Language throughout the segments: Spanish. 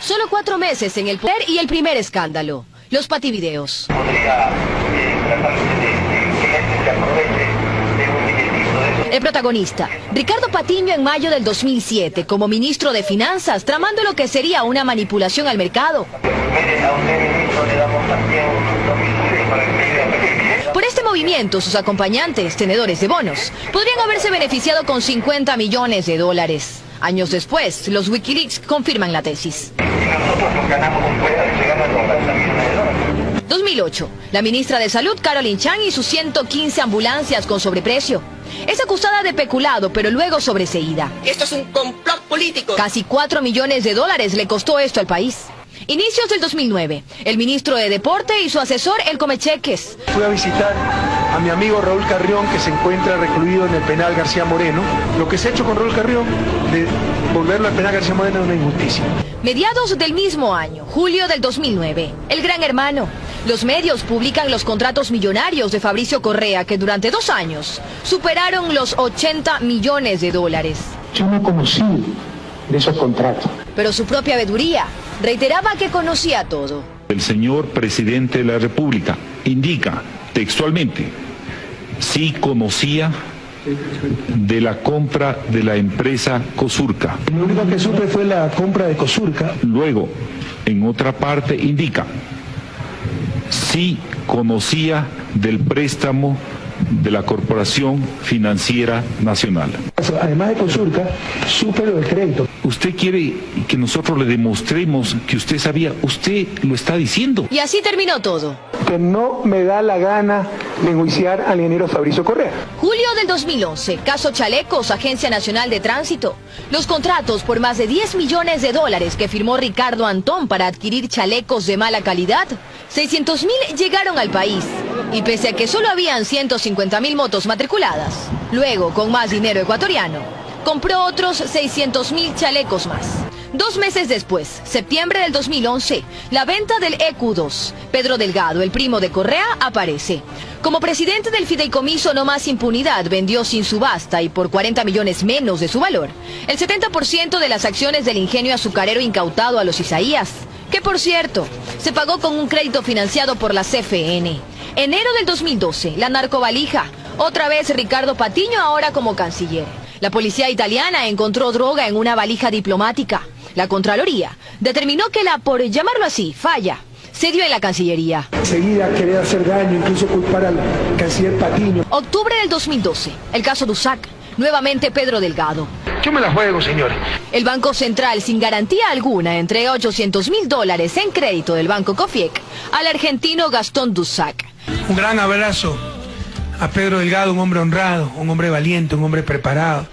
Solo 4 meses en el poder y el primer escándalo, los pativideos. El protagonista, Ricardo Patiño, en mayo del 2007, como ministro de Finanzas, tramando lo que sería una manipulación al mercado. Por este movimiento, sus acompañantes, tenedores de bonos, podrían haberse beneficiado con $50 millones. Años después, los Wikileaks confirman la tesis. 2008, la ministra de Salud, Caroline Chang, y sus 115 ambulancias con sobreprecio. Es acusada de peculado, pero luego sobreseída. Esto es un complot político. Casi $4 millones le costó esto al país. Inicios del 2009, el ministro de Deporte y su asesor, el Comecheques. Fui a visitar a mi amigo Raúl Carrión, que se encuentra recluido en el penal García Moreno. Lo que se ha hecho con Raúl Carrión, de volverlo al penal García Moreno, es una injusticia. Mediados del mismo año, julio del 2009, el Gran Hermano. Los medios publican los contratos millonarios de Fabricio Correa, que durante 2 años superaron los $80 millones. Yo no conocí de esos contratos. Pero su propia veeduría reiteraba que conocía todo. El señor presidente de la República indica textualmente: sí conocía de la compra de la empresa Cosurca. Lo único que supe fue la compra de Cosurca. Luego, en otra parte indica: sí conocía del préstamo de la Corporación Financiera Nacional. Además de Cosurca, supe lo del crédito. Usted quiere que nosotros le demostremos que usted sabía, usted lo está diciendo. Y así terminó todo. Que no me da la gana de enjuiciar al ingeniero Fabricio Correa. Julio del 2011, caso Chalecos, Agencia Nacional de Tránsito. Los contratos por más de $10 millones que firmó Ricardo Antón para adquirir chalecos de mala calidad, 600.000 llegaron al país. Y pese a que solo habían 150.000 motos matriculadas, luego, con más dinero ecuatoriano, compró otros 600.000 chalecos más. 2 meses después, septiembre del 2011, la venta del EQ2. Pedro Delgado, el primo de Correa, aparece. Como presidente del fideicomiso No Más Impunidad, vendió sin subasta y por 40 millones menos de su valor el 70% de las acciones del ingenio azucarero incautado a los Isaías, que por cierto, se pagó con un crédito financiado por la CFN. Enero del 2012, la narcovalija. Otra vez Ricardo Patiño, ahora como canciller. La policía italiana encontró droga en una valija diplomática. La Contraloría determinó que la, por llamarlo así, falla se dio en la Cancillería. Enseguida querer hacer daño, incluso culpar al canciller Patiño. Octubre del 2012, el caso Dusac. Nuevamente Pedro Delgado. Yo me la juego, señores. El Banco Central, sin garantía alguna, entregó $800.000 en crédito del Banco Cofiec al argentino Gastón Dusac. Un gran abrazo a Pedro Delgado, un hombre honrado, un hombre valiente, un hombre preparado,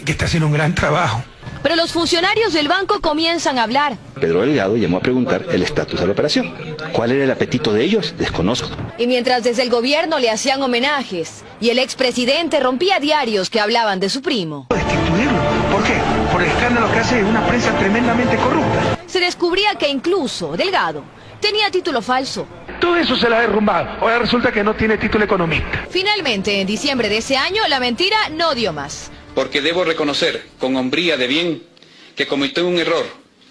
que está haciendo un gran trabajo. Pero los funcionarios del banco comienzan a hablar. Pedro Delgado llamó a preguntar el estatus de la operación. ¿Cuál era el apetito de ellos? Desconozco. Y mientras desde el gobierno le hacían homenajes y el expresidente rompía diarios que hablaban de su primo. Destituirlo. ¿Por qué? Por el escándalo que hace una prensa tremendamente corrupta. Se descubría que incluso Delgado tenía título falso. Todo eso se la ha derrumbado. Ahora resulta que no tiene título economista. Finalmente, en diciembre de ese año, la mentira no dio más. Porque debo reconocer, con hombría de bien, que cometí un error,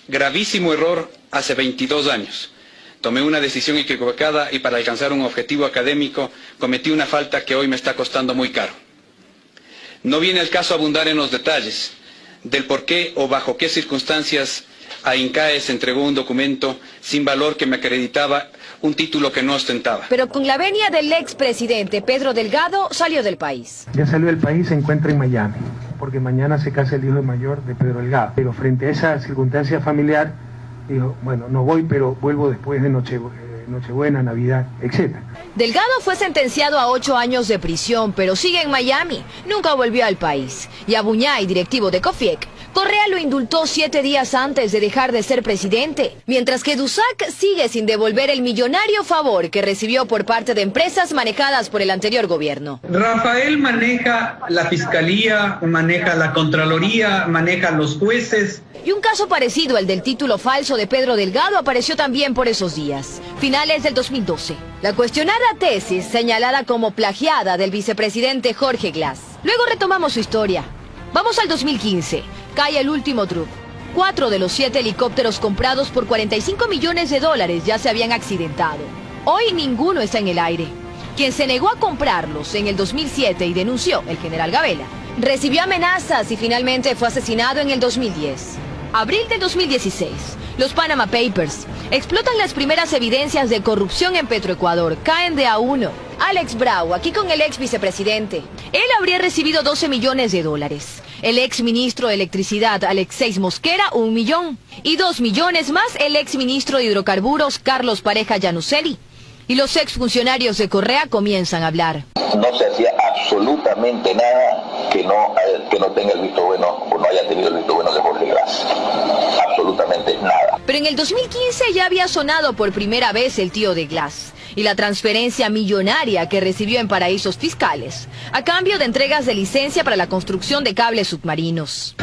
gravísimo error, hace 22 años. Tomé una decisión equivocada y para alcanzar un objetivo académico cometí una falta que hoy me está costando muy caro. No viene al caso abundar en los detalles del por qué o bajo qué circunstancias a INCAES entregó un documento sin valor que me acreditaba un título que no ostentaba. Pero con la venia del expresidente Pedro Delgado salió del país. Ya salió del país, se encuentra en Miami, porque mañana se casa el hijo mayor de Pedro Delgado. Pero frente a esa circunstancia familiar, dijo, bueno, no voy, pero vuelvo después de Nochebuena, Navidad, etc. Delgado fue sentenciado a 8 años de prisión, pero sigue en Miami. Nunca volvió al país. Y a Buñay, directivo de Cofiec, Correa lo indultó 7 días antes de dejar de ser presidente, mientras que Dusac sigue sin devolver el millonario favor que recibió por parte de empresas manejadas por el anterior gobierno. Rafael maneja la fiscalía, maneja la Contraloría, maneja los jueces. Y un caso parecido al del título falso de Pedro Delgado apareció también por esos días, finales del 2012. La cuestionada tesis señalada como plagiada del vicepresidente Jorge Glass. Luego retomamos su historia. Vamos al 2015. Cae el último truco. 4 de los 7 helicópteros comprados por 45 millones de dólares ya se habían accidentado. Hoy ninguno está en el aire. Quien se negó a comprarlos en el 2007 y denunció, el general Gabela, recibió amenazas y finalmente fue asesinado en el 2010. Abril del 2016, los Panama Papers explotan las primeras evidencias de corrupción en Petroecuador. Caen de a uno. Alex Bravo, aquí con el ex vicepresidente. Él habría recibido 12 millones de dólares. El ex ministro de Electricidad, Alexeis Mosquera, 1 millón. Y 2 millones más el ex ministro de Hidrocarburos, Carlos Pareja Llanuselli. Y los exfuncionarios de Correa comienzan a hablar. No se hacía absolutamente nada que no tenga el visto bueno o no haya tenido el visto bueno de Jorge Glass. Absolutamente nada. Pero en el 2015 ya había sonado por primera vez el tío de Glass y la transferencia millonaria que recibió en paraísos fiscales, a cambio de entregas de licencia para la construcción de cables submarinos.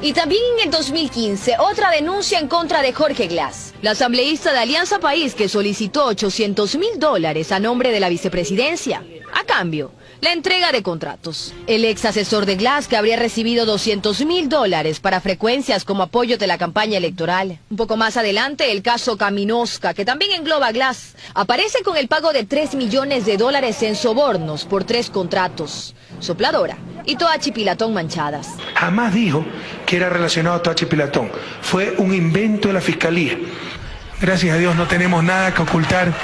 Y también en el 2015, otra denuncia en contra de Jorge Glass, la asambleísta de Alianza País que solicitó $800.000 a nombre de la vicepresidencia. A cambio, la entrega de contratos. El ex asesor de Glass, que habría recibido $200.000 para frecuencias como apoyo de la campaña electoral. Un poco más adelante, el caso Caminosca, que también engloba a Glass, aparece con el pago de $3 millones en sobornos por 3 contratos. Sopladora y Toachi Pilatón manchadas. Jamás dijo que era relacionado a Toachi Pilatón. Fue un invento de la Fiscalía. Gracias a Dios no tenemos nada que ocultar.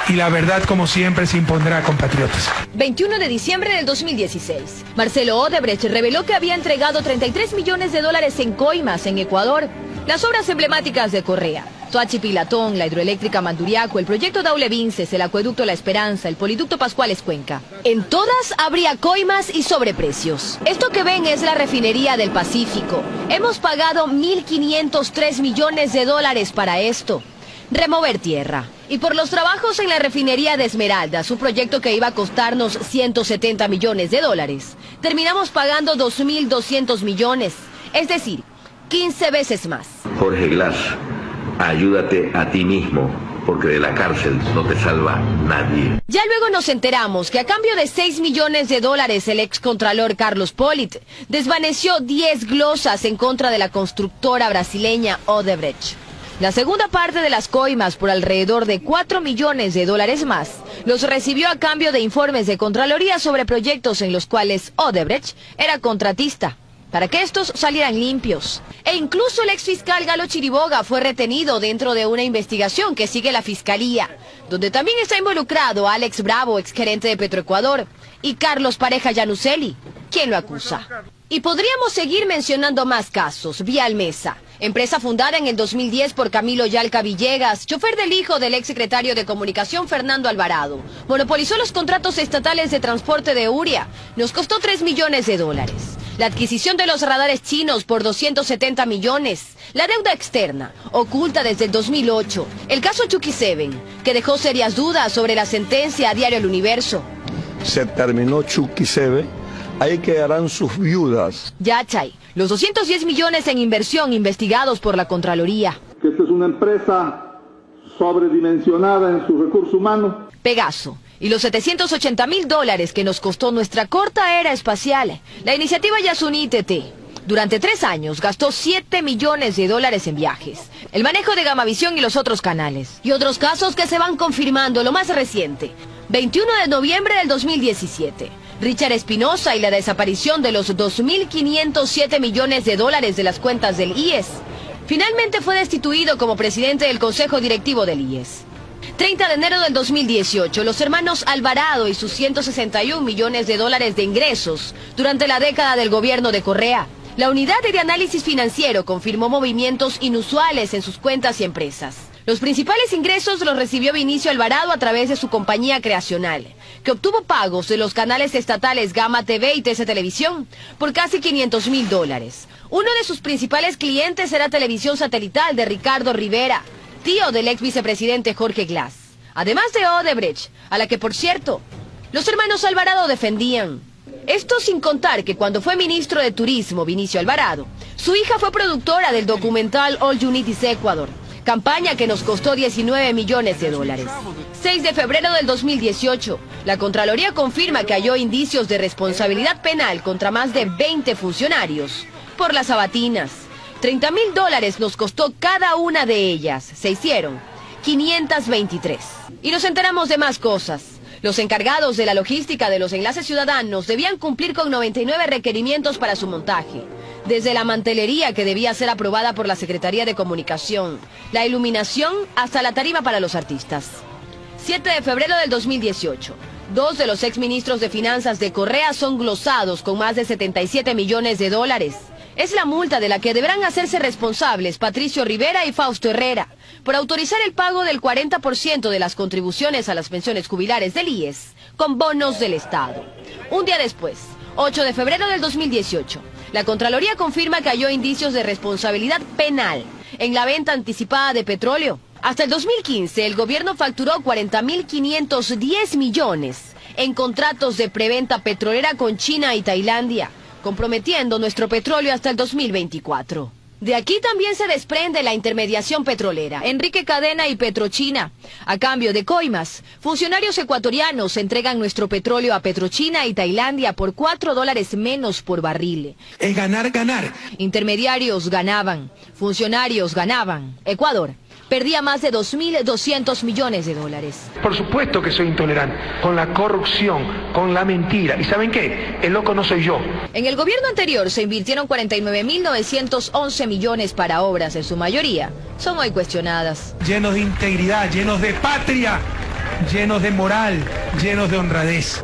Y la verdad, como siempre, se impondrá, compatriotas. 21 de diciembre del 2016. Marcelo Odebrecht reveló que había entregado $33 millones en coimas en Ecuador. Las obras emblemáticas de Correa, Toachi Pilatón, la hidroeléctrica Manduriaco, el proyecto Daule Vinces, el acueducto La Esperanza, el poliducto Pascuales Cuenca. En todas habría coimas y sobreprecios. Esto que ven es la refinería del Pacífico. Hemos pagado $1.503 millones para esto. Remover tierra. Y por los trabajos en la refinería de Esmeraldas, un proyecto que iba a costarnos $170 millones, terminamos pagando 2.200 millones, es decir, 15 veces más. Jorge Glass, ayúdate a ti mismo, porque de la cárcel no te salva nadie. Ya luego nos enteramos que a cambio de $6 millones el excontralor Carlos Pollitt desvaneció 10 glosas en contra de la constructora brasileña Odebrecht. La segunda parte de las coimas, por alrededor de $4 millones más, los recibió a cambio de informes de Contraloría sobre proyectos en los cuales Odebrecht era contratista, para que estos salieran limpios. E incluso el exfiscal Galo Chiriboga fue retenido dentro de una investigación que sigue la Fiscalía, donde también está involucrado Alex Bravo, exgerente de Petroecuador, y Carlos Pareja Llanuselli, quien lo acusa. Y podríamos seguir mencionando más casos. Vía Almesa, empresa fundada en el 2010 por Camilo Yalca Villegas, chofer del hijo del exsecretario de Comunicación Fernando Alvarado. Monopolizó los contratos estatales de transporte de Uria. Nos costó $3 millones. La adquisición de los radares chinos por 270 millones. La deuda externa, oculta desde el 2008. El caso Chucky 7, que dejó serias dudas sobre la sentencia a Diario El Universo. Se terminó Chucky 7. Ahí quedarán sus viudas. Yachay, los 210 millones en inversión investigados por la Contraloría. Que esta es una empresa sobredimensionada en su recurso humano. Pegaso, y los $780.000 que nos costó nuestra corta era espacial. La iniciativa Yasuní TT. Durante 3 años gastó $7 millones en viajes, el manejo de Gamavisión y los otros canales. Y otros casos que se van confirmando, lo más reciente. 21 de noviembre del 2017. Richard Espinosa y la desaparición de los $2.507 millones de las cuentas del IES. Finalmente fue destituido como presidente del Consejo Directivo del IES. 30 de enero del 2018, los hermanos Alvarado y sus $161 millones de ingresos durante la década del gobierno de Correa. La unidad de análisis financiero confirmó movimientos inusuales en sus cuentas y empresas. Los principales ingresos los recibió Vinicio Alvarado a través de su compañía creacional, que obtuvo pagos de los canales estatales Gama TV y TC Televisión por casi $500.000. Uno de sus principales clientes era Televisión Satelital de Ricardo Rivera, tío del ex vicepresidente Jorge Glass. Además de Odebrecht, a la que, por cierto, los hermanos Alvarado defendían. Esto sin contar que cuando fue ministro de Turismo, Vinicio Alvarado, su hija fue productora del documental All You Need Is Ecuador, campaña que nos costó $19 millones. 6 de febrero del 2018, la Contraloría confirma que halló indicios de responsabilidad penal contra más de 20 funcionarios por las sabatinas, $30.000 nos costó cada una de ellas. Se hicieron 523. Y nos enteramos de más cosas. Los encargados de la logística de los enlaces ciudadanos debían cumplir con 99 requerimientos para su montaje. Desde la mantelería que debía ser aprobada por la Secretaría de Comunicación, la iluminación hasta la tarima para los artistas. 7 de febrero del 2018. 2 de los exministros de Finanzas de Correa son glosados con más de $77 millones. Es la multa de la que deberán hacerse responsables Patricio Rivera y Fausto Herrera por autorizar el pago del 40% de las contribuciones a las pensiones jubilares del IES con bonos del Estado. Un día después, 8 de febrero del 2018, la Contraloría confirma que halló indicios de responsabilidad penal en la venta anticipada de petróleo. Hasta el 2015, el gobierno facturó 40.510 millones en contratos de preventa petrolera con China y Tailandia, comprometiendo nuestro petróleo hasta el 2024. De aquí también se desprende la intermediación petrolera. Enrique Cadena y Petrochina. A cambio de coimas, funcionarios ecuatorianos entregan nuestro petróleo a Petrochina y Tailandia por $4 menos por barril. Es ganar, ganar. Intermediarios ganaban, funcionarios ganaban. Ecuador perdía más de $2.200 millones. Por supuesto que soy intolerante con la corrupción, con la mentira. ¿Y saben qué? El loco no soy yo. En el gobierno anterior se invirtieron 49.911 millones para obras, en su mayoría son hoy cuestionadas. Llenos de integridad, llenos de patria, llenos de moral, llenos de honradez.